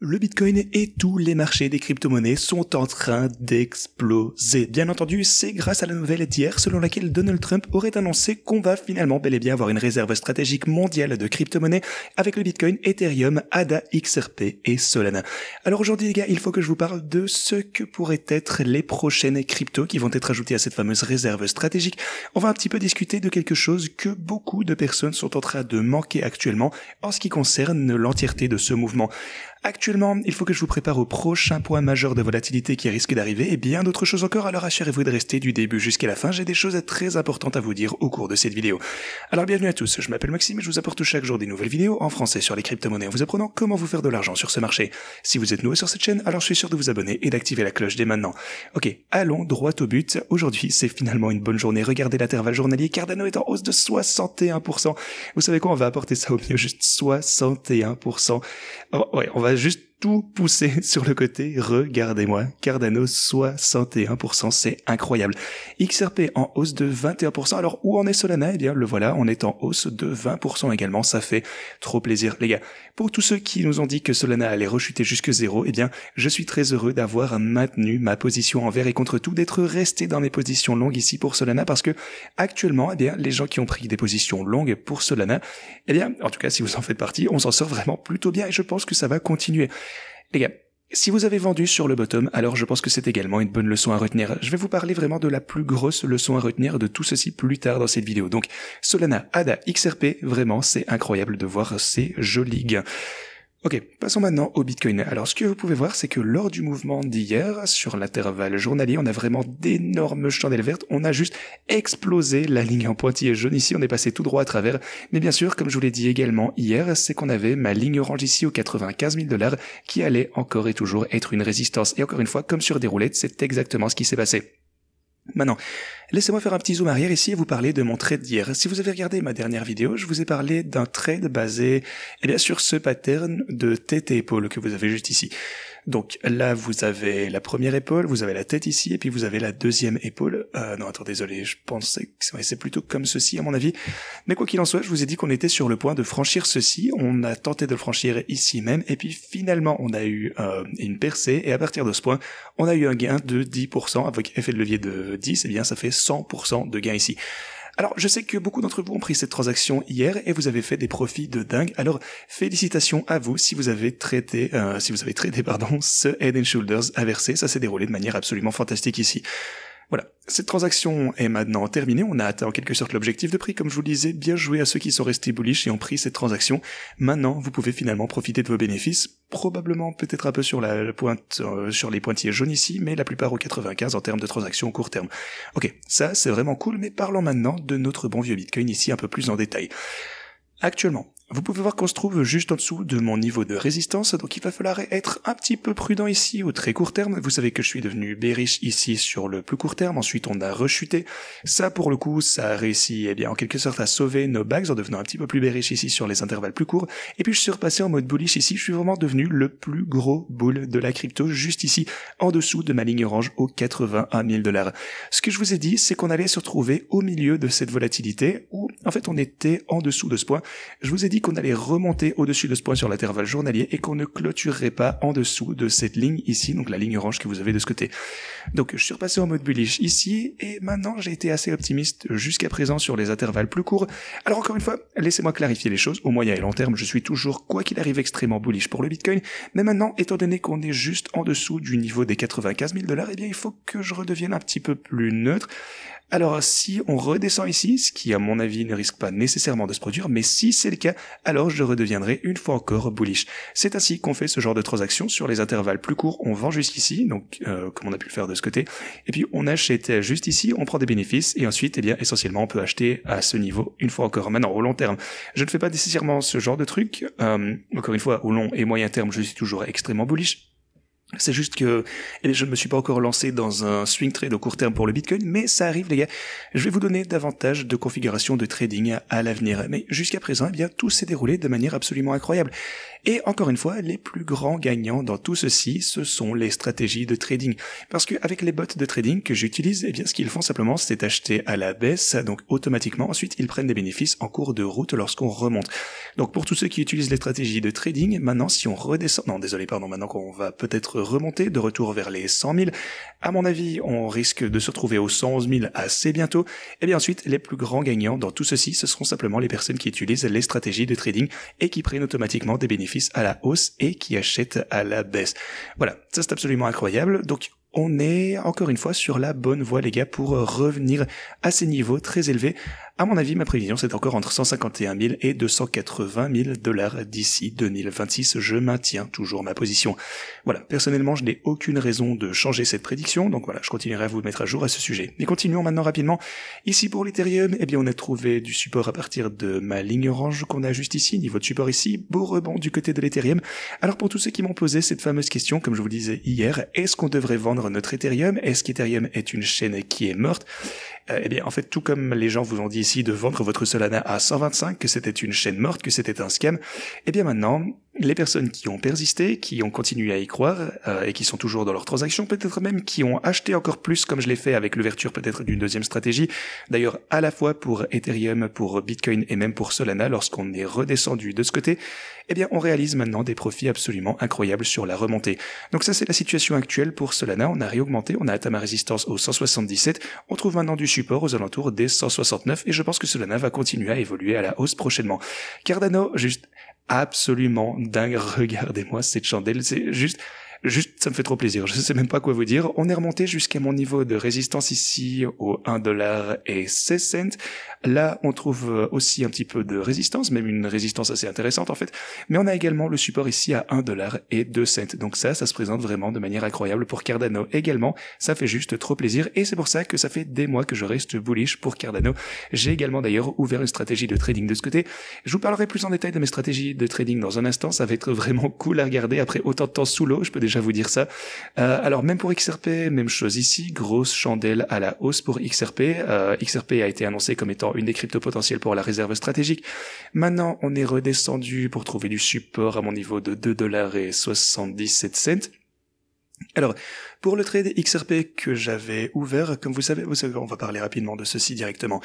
Le Bitcoin et tous les marchés des crypto-monnaies sont en train d'exploser. Bien entendu, c'est grâce à la nouvelle d'hier selon laquelle Donald Trump aurait annoncé qu'on va finalement bel et bien avoir une réserve stratégique mondiale de crypto-monnaies avec le Bitcoin, Ethereum, ADA, XRP et Solana. Alors aujourd'hui les gars, il faut que je vous parle de ce que pourraient être les prochaines cryptos qui vont être ajoutées à cette fameuse réserve stratégique. On va un petit peu discuter de quelque chose que beaucoup de personnes sont en train de manquer actuellement en ce qui concerne l'entièreté de ce mouvement. Actuellement, il faut que je vous prépare au prochain point majeur de volatilité qui risque d'arriver et bien d'autres choses encore, alors assurez-vous de rester du début jusqu'à la fin, j'ai des choses très importantes à vous dire au cours de cette vidéo. Alors bienvenue à tous, je m'appelle Maxime et je vous apporte chaque jour des nouvelles vidéos en français sur les crypto-monnaies en vous apprenant comment vous faire de l'argent sur ce marché. Si vous êtes nouveau sur cette chaîne, alors je suis sûr de vous abonner et d'activer la cloche dès maintenant. Ok, allons droit au but, aujourd'hui c'est finalement une bonne journée, regardez l'intervalle journalier, Cardano est en hausse de 61%. Vous savez quoi, on va apporter ça au mieux, juste 61%. Oh, ouais, on va juste tout pousser sur le côté, regardez-moi, Cardano 61%, c'est incroyable. XRP en hausse de 21%, alors où en est Solana? Eh bien le voilà, on est en hausse de 20% également, ça fait trop plaisir les gars. Pour tous ceux qui nous ont dit que Solana allait rechuter jusque zéro, eh bien je suis très heureux d'avoir maintenu ma position envers et contre tout, d'être resté dans mes positions longues ici pour Solana, parce que actuellement, eh bien les gens qui ont pris des positions longues pour Solana, eh bien en tout cas si vous en faites partie, on s'en sort vraiment plutôt bien et je pense que ça va continuer. Les gars, si vous avez vendu sur le bottom, alors je pense que c'est également une bonne leçon à retenir. Je vais vous parler vraiment de la plus grosse leçon à retenir de tout ceci plus tard dans cette vidéo. Donc, Solana, ADA, XRP, vraiment, c'est incroyable de voir ces jolis gains. Ok, passons maintenant au Bitcoin. Alors ce que vous pouvez voir, c'est que lors du mouvement d'hier, sur l'intervalle journalier, on a vraiment d'énormes chandelles vertes. On a juste explosé la ligne en pointillé jaune ici, on est passé tout droit à travers. Mais bien sûr, comme je vous l'ai dit également hier, c'est qu'on avait ma ligne orange ici aux 95 000 $ qui allait encore et toujours être une résistance. Et encore une fois, comme sur des roulettes, c'est exactement ce qui s'est passé. Maintenant, laissez-moi faire un petit zoom arrière ici et vous parler de mon trade d'hier. Si vous avez regardé ma dernière vidéo, je vous ai parlé d'un trade basé sur ce pattern de tête et épaule que vous avez juste ici. Donc là, vous avez la première épaule, vous avez la tête ici, et puis vous avez la deuxième épaule. Non, attends, désolé, je pense que c'est plutôt comme ceci à mon avis. Mais quoi qu'il en soit, je vous ai dit qu'on était sur le point de franchir ceci. On a tenté de le franchir ici même, et puis finalement, on a eu une percée, et à partir de ce point, on a eu un gain de 10%, avec effet de levier de 10, et bien ça fait 100% de gain ici. Alors, je sais que beaucoup d'entre vous ont pris cette transaction hier et vous avez fait des profits de dingue. Alors, félicitations à vous si vous avez tradé ce Head & Shoulders inversé. Ça s'est déroulé de manière absolument fantastique ici. Voilà, cette transaction est maintenant terminée, on a atteint en quelque sorte l'objectif de prix, comme je vous le disais, bien joué à ceux qui sont restés bullish et ont pris cette transaction. Maintenant, vous pouvez finalement profiter de vos bénéfices, probablement peut-être un peu sur la pointe, sur les pointillés jaunes ici, mais la plupart au 95 en termes de transactions au court terme. Ok, ça c'est vraiment cool, mais parlons maintenant de notre bon vieux Bitcoin ici un peu plus en détail. Actuellement, vous pouvez voir qu'on se trouve juste en dessous de mon niveau de résistance, donc il va falloir être un petit peu prudent ici au très court terme. Vous savez que je suis devenu bearish ici sur le plus court terme, ensuite on a rechuté. Ça pour le coup, ça a réussi en quelque sorte à sauver nos bags en devenant un petit peu plus bearish ici sur les intervalles plus courts. Et puis je suis repassé en mode bullish ici, je suis vraiment devenu le plus gros bull de la crypto, juste ici, en dessous de ma ligne orange aux 81 000 $. Ce que je vous ai dit, c'est qu'on allait se retrouver au milieu de cette volatilité, où en fait on était en dessous de ce point. Je vous ai dit qu'on allait remonter au-dessus de ce point sur l'intervalle journalier et qu'on ne clôturerait pas en dessous de cette ligne ici, donc la ligne orange que vous avez de ce côté. Donc je suis repassé en mode bullish ici et maintenant j'ai été assez optimiste jusqu'à présent sur les intervalles plus courts. Alors encore une fois, laissez-moi clarifier les choses. Au moyen et long terme, je suis toujours, quoi qu'il arrive, extrêmement bullish pour le Bitcoin, mais maintenant, étant donné qu'on est juste en dessous du niveau des 95 000 $, eh bien il faut que je redevienne un petit peu plus neutre. Alors si on redescend ici, ce qui à mon avis ne risque pas nécessairement de se produire, mais si c'est le cas, alors je redeviendrai une fois encore bullish. C'est ainsi qu'on fait ce genre de transaction sur les intervalles plus courts, on vend jusqu'ici, donc comme on a pu le faire de ce côté, et puis on achète juste ici, on prend des bénéfices, et ensuite, essentiellement on peut acheter à ce niveau une fois encore. Maintenant, au long terme, je ne fais pas nécessairement ce genre de truc, encore une fois, au long et moyen terme, je suis toujours extrêmement bullish. C'est juste que je ne me suis pas encore lancé dans un swing trade au court terme pour le Bitcoin, mais ça arrive les gars. Je vais vous donner davantage de configurations de trading à l'avenir. Mais jusqu'à présent, tout s'est déroulé de manière absolument incroyable. Et encore une fois, les plus grands gagnants dans tout ceci, ce sont les stratégies de trading. Parce qu'avec les bots de trading que j'utilise, ce qu'ils font simplement, c'est acheter à la baisse, donc automatiquement, ensuite ils prennent des bénéfices en cours de route lorsqu'on remonte. Donc pour tous ceux qui utilisent les stratégies de trading, maintenant si on redescend, maintenant qu'on va peut-être remonter de retour vers les 100 000, à mon avis, on risque de se retrouver aux 111 000 assez bientôt. Et bien ensuite, les plus grands gagnants dans tout ceci, ce seront simplement les personnes qui utilisent les stratégies de trading et qui prennent automatiquement des bénéfices à la hausse et qui achètent à la baisse. Voilà, ça c'est absolument incroyable. Donc on est encore une fois sur la bonne voie les gars pour revenir à ces niveaux très élevés. À mon avis, ma prévision c'est encore entre 151 000 et 280 000 $ d'ici 2026. Je maintiens toujours ma position. Voilà, personnellement je n'ai aucune raison de changer cette prédiction, donc voilà, je continuerai à vous mettre à jour à ce sujet. Mais continuons maintenant rapidement. Ici pour l'Ethereum, on a trouvé du support à partir de ma ligne orange qu'on a juste ici, niveau de support ici, beau rebond du côté de l'Ethereum. Alors pour tous ceux qui m'ont posé cette fameuse question, comme je vous disais hier, est-ce qu'on devrait vendre notre Ethereum? Est-ce qu'Ethereum est une chaîne qui est morte? En fait, tout comme les gens vous ont dit ici de vendre votre Solana à 125, que c'était une chaîne morte, que c'était un scam, maintenant, les personnes qui ont persisté, qui ont continué à y croire, et qui sont toujours dans leurs transactions, peut-être même qui ont acheté encore plus, comme je l'ai fait avec l'ouverture peut-être d'une deuxième stratégie, d'ailleurs à la fois pour Ethereum, pour Bitcoin et même pour Solana, lorsqu'on est redescendu de ce côté, on réalise maintenant des profits absolument incroyables sur la remontée. Donc ça c'est la situation actuelle pour Solana, on a réaugmenté, on a atteint ma résistance aux 177, on trouve maintenant du support aux alentours des 169 et je pense que Solana va continuer à évoluer à la hausse prochainement. Cardano, juste absolument dingue, regardez-moi cette chandelle, c'est juste ça me fait trop plaisir, je sais même pas quoi vous dire. On est remonté jusqu'à mon niveau de résistance ici au 1,16 $. Là, on trouve aussi un petit peu de résistance, même une résistance assez intéressante en fait. Mais on a également le support ici à 1,02 $. Donc ça se présente vraiment de manière incroyable pour Cardano également. Ça fait juste trop plaisir et c'est pour ça que ça fait des mois que je reste bullish pour Cardano. J'ai également d'ailleurs ouvert une stratégie de trading de ce côté. Je vous parlerai plus en détail de mes stratégies de trading dans un instant. Ça va être vraiment cool à regarder après autant de temps sous l'eau. Je peux déjà vous dire ça. Alors même pour XRP, même chose ici, grosse chandelle à la hausse pour XRP. XRP a été annoncé comme étant une des cryptos potentielles pour la réserve stratégique. Maintenant, on est redescendu pour trouver du support à mon niveau de 2,77 $. Alors, pour le trade XRP que j'avais ouvert, comme vous savez, on va parler rapidement de ceci directement.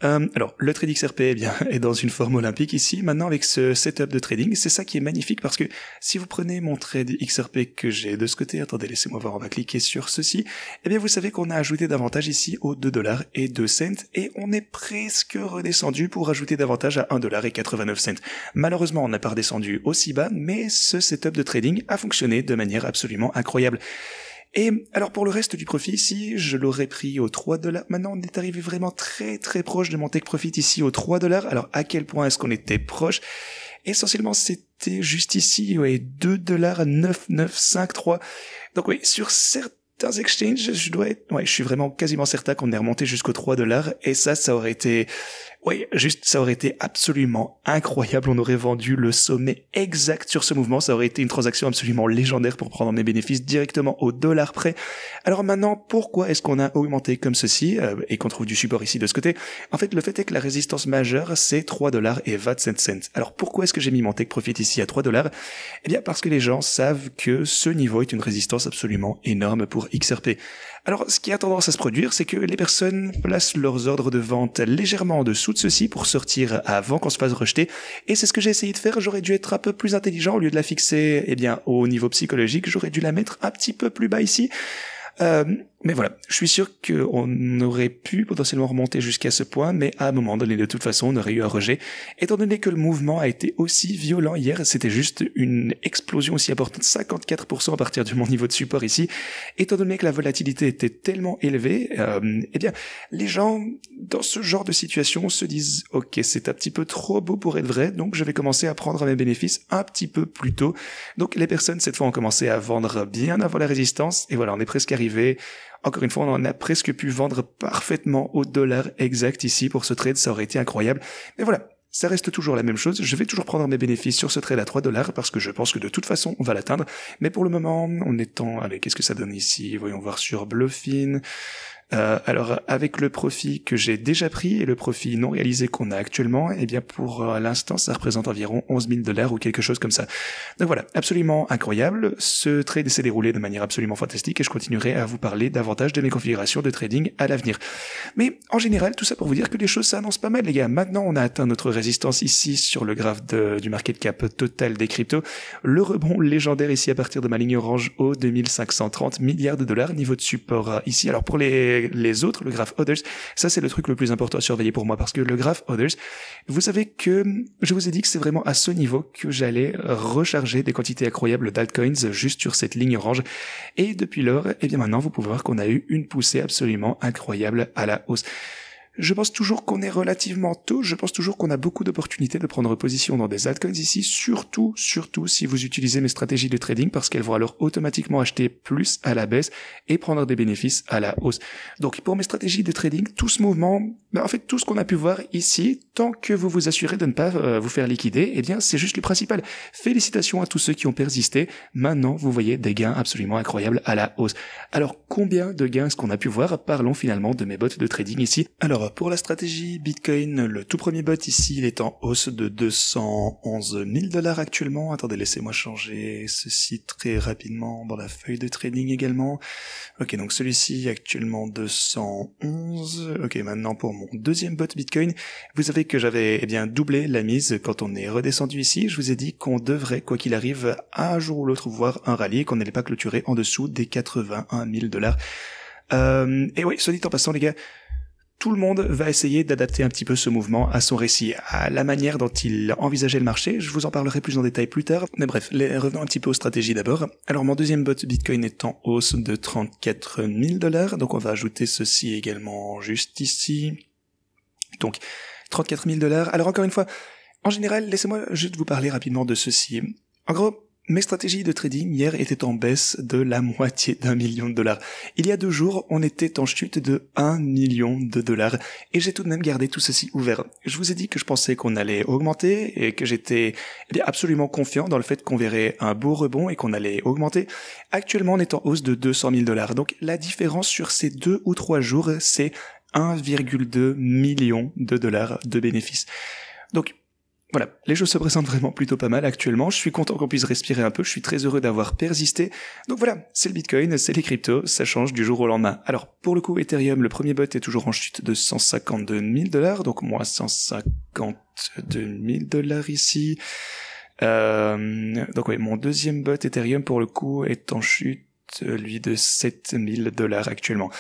Alors, le trade XRP est dans une forme olympique ici. Maintenant, avec ce setup de trading, c'est ça qui est magnifique parce que si vous prenez mon trade XRP que j'ai de ce côté, attendez, laissez-moi voir, on va cliquer sur ceci. Vous savez qu'on a ajouté davantage ici aux 2,02 $ et on est presque redescendu pour ajouter davantage à 1,89 $. Malheureusement, on n'a pas redescendu aussi bas, mais ce setup de trading a fonctionné de manière absolument incroyable. Et alors pour le reste du profit ici, je l'aurais pris aux 3 $. Maintenant, on est arrivé vraiment très très proche de mon take profit ici aux 3 $. Alors à quel point est-ce qu'on était proche? Essentiellement, c'était juste ici, 2,9953 $. Donc oui, sur certains exchanges, je suis vraiment quasiment certain qu'on est remonté jusqu'aux 3 $. Et ça aurait été... ça aurait été absolument incroyable. On aurait vendu le sommet exact sur ce mouvement. Ça aurait été une transaction absolument légendaire pour prendre mes bénéfices directement au dollar près. Alors maintenant, pourquoi est-ce qu'on a augmenté comme ceci et qu'on trouve du support ici de ce côté? En fait, le fait est que la résistance majeure, c'est 3,27 $. Alors pourquoi est-ce que j'ai mis mon take profit ici à 3 $? Parce que les gens savent que ce niveau est une résistance absolument énorme pour XRP. Alors, ce qui a tendance à se produire, c'est que les personnes placent leurs ordres de vente légèrement en dessous de ceci pour sortir avant qu'on se fasse rejeter. Et c'est ce que j'ai essayé de faire. J'aurais dû être un peu plus intelligent. Au lieu de la fixer, au niveau psychologique, j'aurais dû la mettre un petit peu plus bas ici. Mais voilà, je suis sûr qu'on aurait pu potentiellement remonter jusqu'à ce point, mais à un moment donné, de toute façon, on aurait eu un rejet. Étant donné que le mouvement a été aussi violent hier, c'était juste une explosion aussi importante, 54% à partir de mon niveau de support ici. Étant donné que la volatilité était tellement élevée, les gens, dans ce genre de situation, se disent « Ok, c'est un petit peu trop beau pour être vrai, donc je vais commencer à prendre mes bénéfices un petit peu plus tôt. » Donc les personnes, cette fois, ont commencé à vendre bien avant la résistance, et voilà, on est presque arrivé... Encore une fois, on en a presque pu vendre parfaitement au dollar exact ici pour ce trade, ça aurait été incroyable. Mais voilà, ça reste toujours la même chose. Je vais toujours prendre mes bénéfices sur ce trade à 3 dollars parce que je pense que de toute façon, on va l'atteindre. Mais pour le moment, on est en... Allez, qu'est-ce que ça donne ici? Voyons voir sur Bluffin. Alors, avec le profit que j'ai déjà pris et le profit non réalisé qu'on a actuellement, eh bien, pour l'instant, ça représente environ 11 000 dollars ou quelque chose comme ça. Donc voilà, absolument incroyable. Ce trade s'est déroulé de manière absolument fantastique et je continuerai à vous parler davantage de mes configurations de trading à l'avenir. Mais en général, tout ça pour vous dire que les choses s'annoncent pas mal, les gars. Maintenant, on a atteint notre résistance ici sur le graphe du market cap total des cryptos. Le rebond légendaire ici à partir de ma ligne orange au 2530 milliards de dollars, niveau de support ici. Alors pour les autres, le graphe Others, ça c'est le truc le plus important à surveiller pour moi parce que le graphe Others, vous savez que je vous ai dit que c'est vraiment à ce niveau que j'allais recharger des quantités incroyables d'altcoins juste sur cette ligne orange. Et depuis lors, eh bien maintenant vous pouvez voir qu'on a eu une poussée absolument incroyable à la hausse. Je pense toujours qu'on est relativement tôt, je pense toujours qu'on a beaucoup d'opportunités de prendre position dans des altcoins ici, surtout si vous utilisez mes stratégies de trading parce qu'elles vont alors automatiquement acheter plus à la baisse et prendre des bénéfices à la hausse. Donc pour mes stratégies de trading, tout ce mouvement, en fait tout ce qu'on a pu voir ici, tant que vous vous assurez de ne pas vous faire liquider, eh bien c'est juste le principal. Félicitations à tous ceux qui ont persisté, maintenant vous voyez des gains absolument incroyables à la hausse. Alors combien de gains est-ce qu'on a pu voir? Parlons finalement de mes bots de trading ici. Alors pour la stratégie Bitcoin, le tout premier bot ici, il est en hausse de 211 000 dollars actuellement. Attendez, laissez-moi changer ceci très rapidement dans la feuille de trading également. Ok, donc celui-ci actuellement 211. Ok, maintenant pour mon deuxième bot Bitcoin, vous savez que j'avais bien doublé la mise quand on est redescendu ici. Je vous ai dit qu'on devrait, quoi qu'il arrive, un jour ou l'autre voir un rallye et qu'on n'allait pas clôturer en dessous des 81 000 dollars. Et oui, soit dit en passant les gars, tout le monde va essayer d'adapter un petit peu ce mouvement à son récit, à la manière dont il envisageait le marché. Je vous en parlerai plus en détail plus tard. Mais bref, revenons un petit peu aux stratégies d'abord. Alors mon deuxième bot Bitcoin est en hausse de 34 000 dollars. Donc on va ajouter ceci également juste ici. Donc 34 000 dollars. Alors encore une fois, en général, laissez-moi juste vous parler rapidement de ceci. En gros, mes stratégies de trading hier étaient en baisse de la moitié d'1 million de dollars. Il y a 2 jours, on était en chute de 1 million de dollars. Et j'ai tout de même gardé tout ceci ouvert. Je vous ai dit que je pensais qu'on allait augmenter et que j'étais absolument confiant dans le fait qu'on verrait un beau rebond et qu'on allait augmenter. Actuellement, on est en hausse de 200 000 dollars. Donc la différence sur ces 2 ou 3 jours, c'est 1,2 million de dollars de bénéfices. Donc, voilà, les choses se présentent vraiment plutôt pas mal actuellement, je suis content qu'on puisse respirer un peu, je suis très heureux d'avoir persisté. Donc voilà, c'est le Bitcoin, c'est les cryptos, ça change du jour au lendemain. Alors, pour le coup, Ethereum, le premier bot est toujours en chute de 152 000 dollars, donc moins 152 000 dollars ici. Donc oui, mon deuxième bot Ethereum, pour le coup, est en chute, lui, de 7 000 dollars actuellement.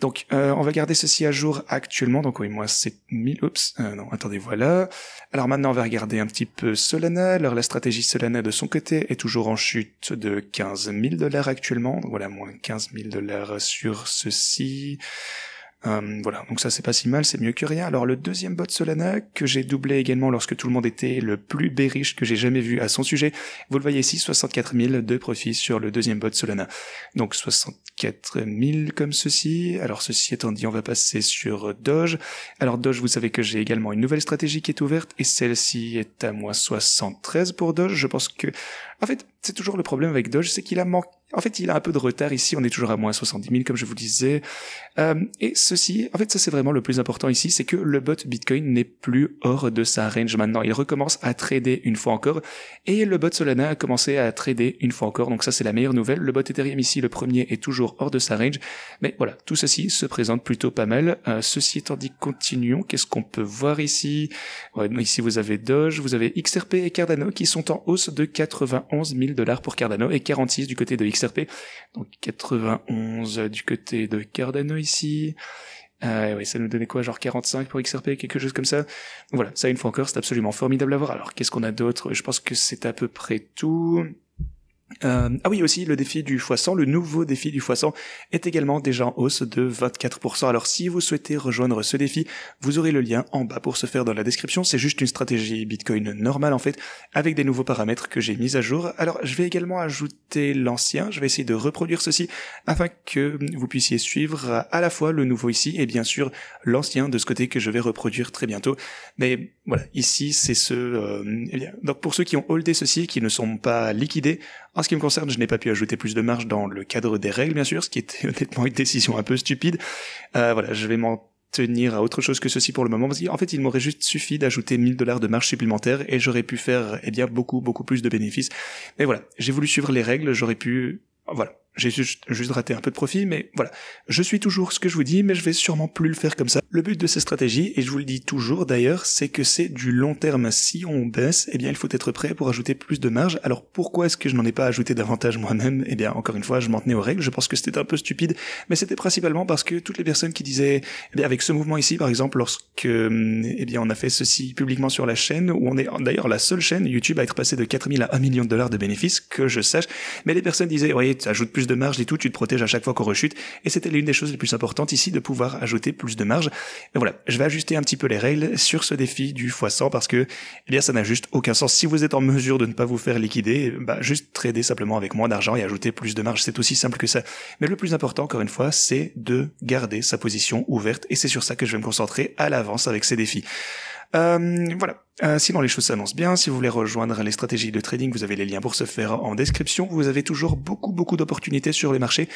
Donc, on va garder ceci à jour actuellement. Donc oui, moi, 7000, non, attendez, voilà. Alors maintenant, on va regarder un petit peu Solana. Alors, la stratégie Solana de son côté est toujours en chute de 15 000 dollars actuellement. Donc voilà, moins 15 000 dollars sur ceci. Voilà, donc ça c'est pas si mal, c'est mieux que rien. Alors le deuxième bot Solana, que j'ai doublé également lorsque tout le monde était le plus bearish que j'ai jamais vu à son sujet, vous le voyez ici, 64 000 de profit sur le deuxième bot Solana. Donc 64 000 comme ceci. Alors ceci étant dit, on va passer sur Doge. Alors Doge, vous savez que j'ai également une nouvelle stratégie qui est ouverte, et celle-ci est à moins 73 pour Doge. Je pense que, en fait, c'est toujours le problème avec Doge, c'est qu'il a manqué. En fait, il a un peu de retard ici, on est toujours à moins 70 000 comme je vous disais. Et ceci, en fait, ça c'est vraiment le plus important ici, c'est que le bot Bitcoin n'est plus hors de sa range maintenant. Il recommence à trader une fois encore, et le bot Solana a commencé à trader une fois encore, donc ça c'est la meilleure nouvelle. Le bot Ethereum ici, le premier, est toujours hors de sa range, mais voilà, tout ceci se présente plutôt pas mal. Ceci étant dit, continuons. Qu'est-ce qu'on peut voir ici? Ouais, ici vous avez Doge, vous avez XRP et Cardano qui sont en hausse de 91 000 dollars pour Cardano et 46 du côté de XRP. Donc 91 du côté de Cardano ici. Oui, ça nous donnait quoi, genre 45 pour XRP, quelque chose comme ça. Donc voilà, ça une fois encore, c'est absolument formidable à voir. Alors qu'est-ce qu'on a d'autre? Je pense que c'est à peu près tout. Ah oui, aussi le défi du x100, le nouveau défi du x100 est également déjà en hausse de 24%. Alors si vous souhaitez rejoindre ce défi, vous aurez le lien en bas pour se faire dans la description. C'est juste une stratégie Bitcoin normale en fait, avec des nouveaux paramètres que j'ai mis à jour. Alors je vais également ajouter l'ancien, je vais essayer de reproduire ceci afin que vous puissiez suivre à la fois le nouveau ici et bien sûr l'ancien de ce côté que je vais reproduire très bientôt. Mais voilà, ici c'est eh bien, donc pour ceux qui ont holdé ceci, qui ne sont pas liquidés, en ce qui me concerne, je n'ai pas pu ajouter plus de marge dans le cadre des règles, bien sûr, ce qui était honnêtement une décision un peu stupide. Voilà, je vais m'en tenir à autre chose que ceci pour le moment, parce qu'en fait, il m'aurait juste suffi d'ajouter $1000 de marge supplémentaire et j'aurais pu faire, eh bien, beaucoup plus de bénéfices. Mais voilà, j'ai voulu suivre les règles, j'aurais pu, voilà. J'ai juste raté un peu de profit, mais voilà. Je suis toujours ce que je vous dis, mais je vais sûrement plus le faire comme ça. Le but de ces stratégies, et je vous le dis toujours d'ailleurs, c'est que c'est du long terme. Si on baisse, eh bien il faut être prêt pour ajouter plus de marge. Alors pourquoi est-ce que je n'en ai pas ajouté davantage moi-même? Eh bien encore une fois, je m'en tenais aux règles, je pense que c'était un peu stupide, mais c'était principalement parce que toutes les personnes qui disaient, eh bien avec ce mouvement ici par exemple, lorsque eh bien on a fait ceci publiquement sur la chaîne, où on est d'ailleurs la seule chaîne YouTube à être passée de 4000 à $1 million de bénéfices, que je sache, mais les personnes disaient, oui, tu ajoutes plus de marge et tout, tu te protèges à chaque fois qu'on rechute, et c'était l'une des choses les plus importantes ici, de pouvoir ajouter plus de marge. Et voilà, je vais ajuster un petit peu les règles sur ce défi du x100 parce que, eh bien, ça n'a juste aucun sens. Si vous êtes en mesure de ne pas vous faire liquider, bah, juste trader simplement avec moins d'argent et ajouter plus de marge, c'est aussi simple que ça. Mais le plus important, encore une fois, c'est de garder sa position ouverte, et c'est sur ça que je vais me concentrer à l'avance avec ces défis. Voilà. Sinon les choses s'annoncent bien. Si vous voulez rejoindre les stratégies de trading, vous avez les liens pour ce faire en description. Vous avez toujours beaucoup d'opportunités sur les marchés.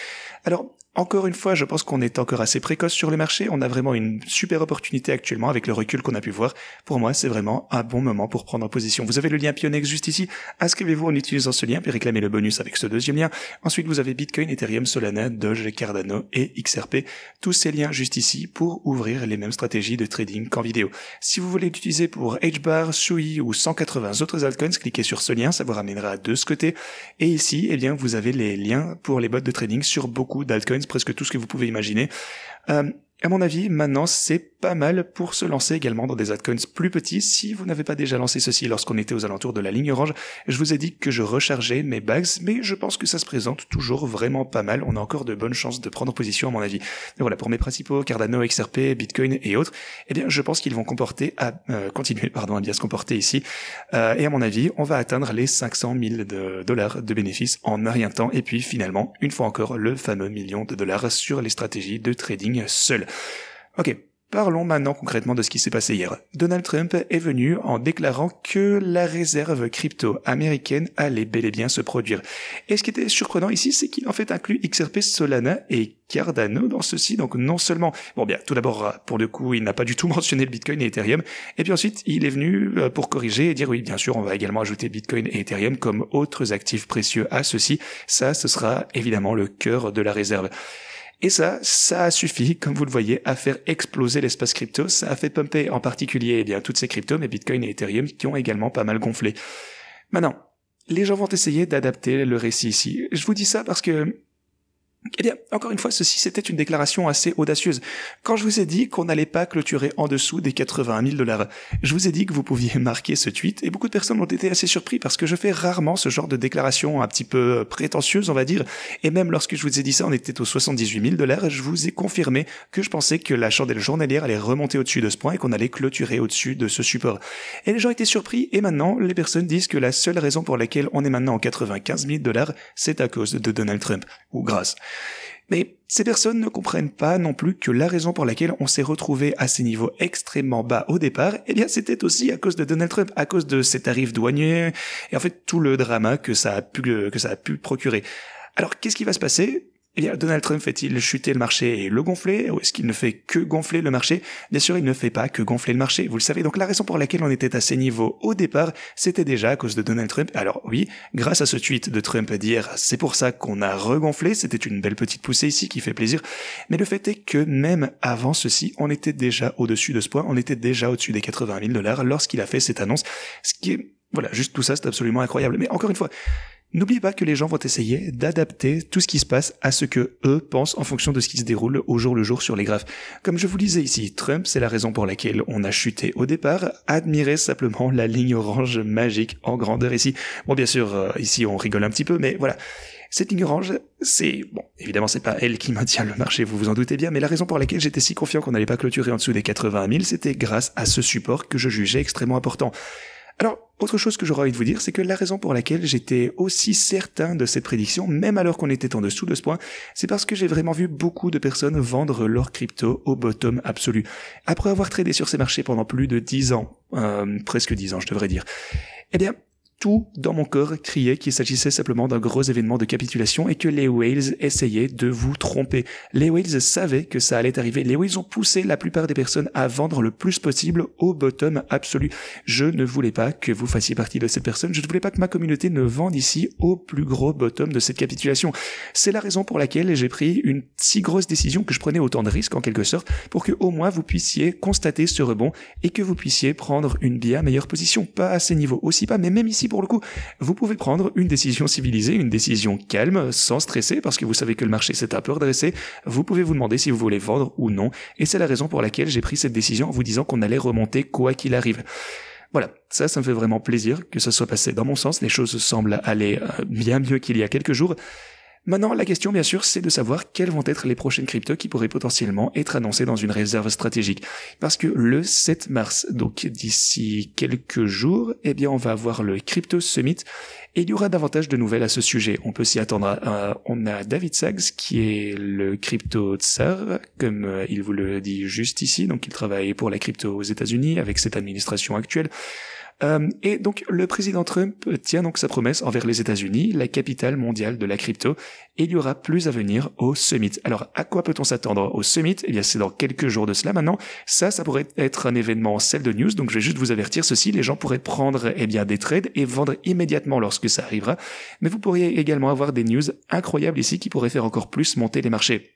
Alors, encore une fois, je pense qu'on est encore assez précoce sur les marchés. On a vraiment une super opportunité actuellement avec le recul qu'on a pu voir. Pour moi, c'est vraiment un bon moment pour prendre position. Vous avez le lien Pionex juste ici. Inscrivez-vous en utilisant ce lien, puis réclamez le bonus avec ce deuxième lien. Ensuite, vous avez Bitcoin, Ethereum, Solana, Doge, Cardano et XRP. Tous ces liens juste ici pour ouvrir les mêmes stratégies de trading qu'en vidéo. Si vous voulez l'utiliser pour HBAR, Sui ou 180 autres altcoins, cliquez sur ce lien, ça vous ramènera de ce côté. Et ici, eh bien, vous avez les liens pour les bots de trading sur beaucoup d'altcoins, presque tout ce que vous pouvez imaginer. À mon avis, maintenant, c'est pas mal pour se lancer également dans des altcoins plus petits. Si vous n'avez pas déjà lancé ceci lorsqu'on était aux alentours de la ligne orange, je vous ai dit que je rechargeais mes bags, mais je pense que ça se présente toujours vraiment pas mal. On a encore de bonnes chances de prendre position à mon avis. Et voilà, pour mes principaux, Cardano, XRP, Bitcoin et autres, eh bien, je pense qu'ils vont continuer à bien se comporter ici. Et à mon avis, on va atteindre les 500 000 dollars de bénéfices en un rien de temps. Et puis finalement, une fois encore, le fameux $1 million sur les stratégies de trading seules. Ok, parlons maintenant concrètement de ce qui s'est passé hier. Donald Trump est venu en déclarant que la réserve crypto américaine allait bel et bien se produire. Et ce qui était surprenant ici, c'est qu'il en fait inclut XRP, Solana et Cardano dans ceci. Donc non seulement, bon bien, tout d'abord, pour le coup, il n'a pas du tout mentionné le Bitcoin et Ethereum. Et puis ensuite, il est venu pour corriger et dire oui, bien sûr, on va également ajouter Bitcoin et Ethereum comme autres actifs précieux à ceci. Ça, ce sera évidemment le cœur de la réserve. Et ça a suffi, comme vous le voyez, à faire exploser l'espace crypto. Ça a fait pumper en particulier eh bien toutes ces cryptos, mais Bitcoin et Ethereum qui ont également pas mal gonflé. Maintenant, les gens vont essayer d'adapter le récit ici. Je vous dis ça parce que, eh bien, encore une fois, ceci c'était une déclaration assez audacieuse. Quand je vous ai dit qu'on n'allait pas clôturer en dessous des 81 000 dollars, je vous ai dit que vous pouviez marquer ce tweet, et beaucoup de personnes ont été assez surpris parce que je fais rarement ce genre de déclaration un petit peu prétentieuse, on va dire, et même lorsque je vous ai dit ça, on était aux 78 000 dollars, je vous ai confirmé que je pensais que la chandelle journalière allait remonter au-dessus de ce point et qu'on allait clôturer au-dessus de ce support. Et les gens étaient surpris, et maintenant, les personnes disent que la seule raison pour laquelle on est maintenant en 95 000 dollars, c'est à cause de Donald Trump, ou grâce. Mais ces personnes ne comprennent pas non plus que la raison pour laquelle on s'est retrouvé à ces niveaux extrêmement bas au départ, eh bien c'était aussi à cause de Donald Trump, à cause de ses tarifs douaniers, et en fait tout le drama que ça a pu procurer. Alors qu'est-ce qui va se passer ? Eh bien, Donald Trump fait-il chuter le marché et le gonfler, ou est-ce qu'il ne fait que gonfler le marché ? Bien sûr, il ne fait pas que gonfler le marché, vous le savez. Donc la raison pour laquelle on était à ces niveaux au départ, c'était déjà à cause de Donald Trump. Alors oui, grâce à ce tweet de Trump d'hier, c'est pour ça qu'on a regonflé, c'était une belle petite poussée ici qui fait plaisir. Mais le fait est que même avant ceci, on était déjà au-dessus de ce point, on était déjà au-dessus des 80 000 dollars lorsqu'il a fait cette annonce. Ce qui est, voilà, juste tout ça, c'est absolument incroyable. Mais encore une fois, n'oubliez pas que les gens vont essayer d'adapter tout ce qui se passe à ce que eux pensent en fonction de ce qui se déroule au jour le jour sur les graphes. Comme je vous le disais ici, Trump, c'est la raison pour laquelle on a chuté au départ. Admirez simplement la ligne orange magique en grandeur ici. Bon, bien sûr, ici on rigole un petit peu, mais voilà. Cette ligne orange, évidemment c'est pas elle qui maintient le marché, vous vous en doutez bien, mais la raison pour laquelle j'étais si confiant qu'on n'allait pas clôturer en dessous des 80 000, c'était grâce à ce support que je jugeais extrêmement important. Alors, autre chose que j'aurais envie de vous dire, c'est que la raison pour laquelle j'étais aussi certain de cette prédiction, même alors qu'on était en dessous de ce point, c'est parce que j'ai vraiment vu beaucoup de personnes vendre leur crypto au bottom absolu. Après avoir tradé sur ces marchés pendant plus de 10 ans, presque 10 ans je devrais dire, eh bien, tout dans mon corps criait qu'il s'agissait simplement d'un gros événement de capitulation et que les whales essayaient de vous tromper. Les whales savaient que ça allait arriver. Les whales ont poussé la plupart des personnes à vendre le plus possible au bottom absolu. Je ne voulais pas que vous fassiez partie de cette personne. Je ne voulais pas que ma communauté ne vende ici au plus gros bottom de cette capitulation. C'est la raison pour laquelle j'ai pris une si grosse décision, que je prenais autant de risques en quelque sorte, pour que au moins vous puissiez constater ce rebond et que vous puissiez prendre une bien meilleure position. Pas à ces niveaux aussi pas, mais même ici pour le coup, vous pouvez prendre une décision civilisée, une décision calme, sans stresser, parce que vous savez que le marché s'est un peu redressé. Vous pouvez vous demander si vous voulez vendre ou non, et c'est la raison pour laquelle j'ai pris cette décision en vous disant qu'on allait remonter quoi qu'il arrive. Voilà, ça me fait vraiment plaisir que ça soit passé dans mon sens. Les choses semblent aller bien mieux qu'il y a quelques jours. Maintenant, la question, bien sûr, c'est de savoir quelles vont être les prochaines cryptos qui pourraient potentiellement être annoncées dans une réserve stratégique. Parce que le 7 mars, donc d'ici quelques jours, eh bien, on va avoir le Crypto Summit et il y aura davantage de nouvelles à ce sujet. On peut s'y attendre on a David Sachs, qui est le crypto tsar, comme il vous le dit juste ici. Donc, il travaille pour la crypto aux États-Unis avec cette administration actuelle. Et donc le président Trump tient donc sa promesse envers les États-Unis, la capitale mondiale de la crypto, et il y aura plus à venir au Summit. Alors à quoi peut-on s'attendre au Summit? Eh bien c'est dans quelques jours de cela maintenant. Ça pourrait être un événement sell de news, donc je vais juste vous avertir ceci, les gens pourraient prendre des trades et vendre immédiatement lorsque ça arrivera, mais vous pourriez également avoir des news incroyables ici qui pourraient faire encore plus monter les marchés.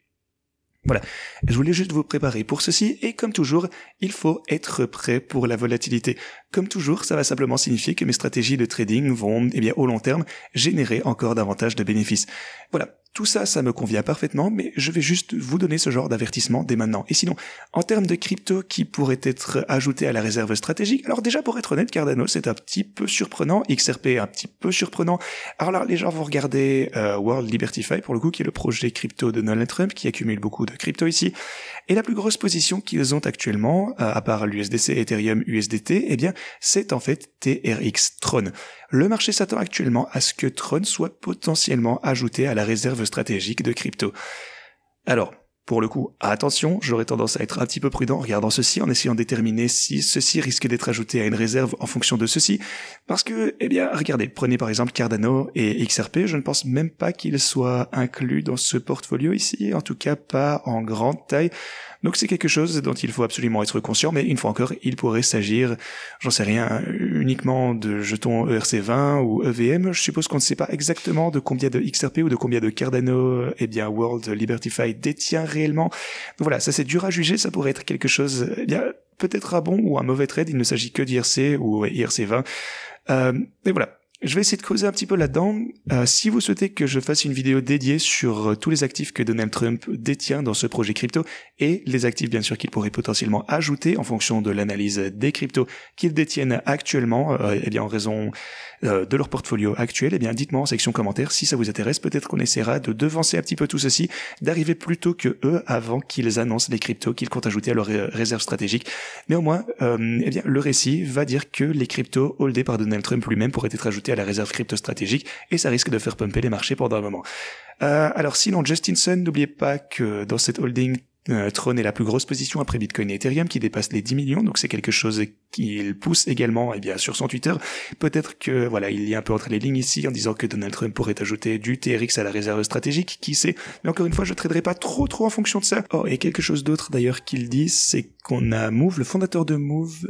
Voilà, je voulais juste vous préparer pour ceci, et comme toujours, il faut être prêt pour la volatilité. Comme toujours, ça va simplement signifier que mes stratégies de trading vont, au long terme, générer encore davantage de bénéfices. Voilà, tout ça, ça me convient parfaitement, mais je vais juste vous donner ce genre d'avertissement dès maintenant. Et sinon, en termes de crypto qui pourraient être ajoutés à la réserve stratégique, alors déjà pour être honnête, Cardano c'est un petit peu surprenant, XRP un petit peu surprenant. Alors là, les gens vont regarder World Libertify pour le coup, qui est le projet crypto de Donald Trump, qui accumule beaucoup de crypto ici. Et la plus grosse position qu'ils ont actuellement, à part l'USDC, Ethereum, USDT, eh bien, c'est en fait TRX, Tron. Le marché s'attend actuellement à ce que Tron soit potentiellement ajouté à la réserve stratégique de crypto. Alors, pour le coup, attention, j'aurais tendance à être un petit peu prudent en regardant ceci, en essayant de déterminer si ceci risque d'être ajouté à une réserve en fonction de ceci, parce que, regardez, prenez par exemple Cardano et XRP, je ne pense même pas qu'ils soient inclus dans ce portfolio ici, en tout cas pas en grande taille. Donc c'est quelque chose dont il faut absolument être conscient, mais une fois encore, il pourrait s'agir, j'en sais rien, uniquement de jetons ERC20 ou EVM. Je suppose qu'on ne sait pas exactement de combien de XRP ou de combien de Cardano, World Libertify détient réellement. Donc voilà, ça c'est dur à juger, ça pourrait être quelque chose, peut-être un bon ou un mauvais trade, il ne s'agit que d'IRC ou IRC20. Mais voilà. Je vais essayer de creuser un petit peu là-dedans. Si vous souhaitez que je fasse une vidéo dédiée sur tous les actifs que Donald Trump détient dans ce projet crypto et les actifs bien sûr qu'il pourrait potentiellement ajouter en fonction de l'analyse des cryptos qu'ils détiennent actuellement, en raison de leur portfolio actuel, dites-moi en section commentaires si ça vous intéresse. Peut-être qu'on essaiera de devancer un petit peu tout ceci, d'arriver plus tôt que eux avant qu'ils annoncent les cryptos qu'ils comptent ajouter à leur réserve stratégique. Mais au moins, le récit va dire que les cryptos holdés par Donald Trump lui-même pourraient être ajoutés à la réserve crypto stratégique et ça risque de faire pumper les marchés pendant un moment. Alors sinon, Justin Sun, n'oubliez pas que dans cette holding, Tron est la plus grosse position après Bitcoin et Ethereum qui dépasse les 10 millions, donc c'est quelque chose qu'il pousse également sur son Twitter. Peut-être que il y a un peu entre les lignes ici en disant que Donald Trump pourrait ajouter du TRX à la réserve stratégique, qui sait, mais encore une fois je traderai pas trop en fonction de ça. Oh, et quelque chose d'autre d'ailleurs qu'il dit, c'est qu'on a Move, le fondateur de Move,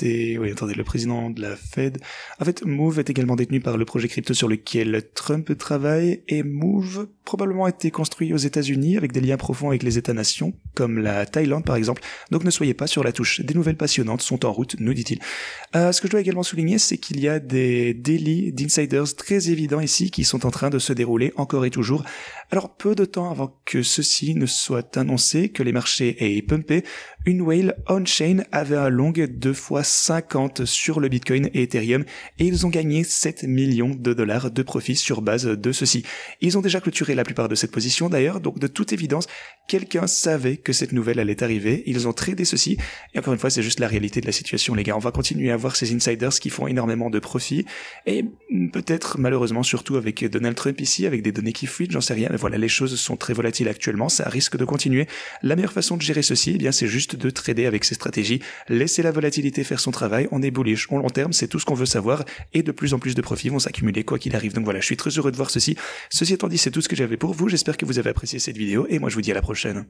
le président de la Fed. En fait, Move est également détenu par le projet crypto sur lequel Trump travaille, et Move probablement a été construit aux États-Unis avec des liens profonds avec les États-nations, comme la Thaïlande par exemple. Donc ne soyez pas sur la touche. Des nouvelles passionnantes sont en route, nous dit-il. Ce que je dois également souligner, c'est qu'il y a des délits d'insiders très évidents ici qui sont en train de se dérouler encore et toujours. Alors peu de temps avant que ceci ne soit annoncé, que les marchés aient pumpé, une whale on-chain avait un long 2 fois 50 sur le Bitcoin et Ethereum et ils ont gagné 7 millions de dollars de profit sur base de ceci. Ils ont déjà clôturé la plupart de cette position d'ailleurs, donc de toute évidence, quelqu'un savait que cette nouvelle allait arriver, ils ont tradé ceci, et encore une fois, c'est juste la réalité de la situation, les gars. On va continuer à voir ces insiders qui font énormément de profit, et peut-être, malheureusement, surtout avec Donald Trump ici, avec des données qui fuitent, j'en sais rien, mais voilà, les choses sont très volatiles actuellement, ça risque de continuer. La meilleure façon de gérer ceci, eh bien, c'est juste de trader avec ces stratégies, laisser la volatilité faire son travail, on est bullish, on long terme, c'est tout ce qu'on veut savoir, et de plus en plus de profits vont s'accumuler quoi qu'il arrive. Donc voilà, je suis très heureux de voir ceci. Ceci étant dit, c'est tout ce que j'avais pour vous, j'espère que vous avez apprécié cette vidéo, et moi je vous dis à la prochaine.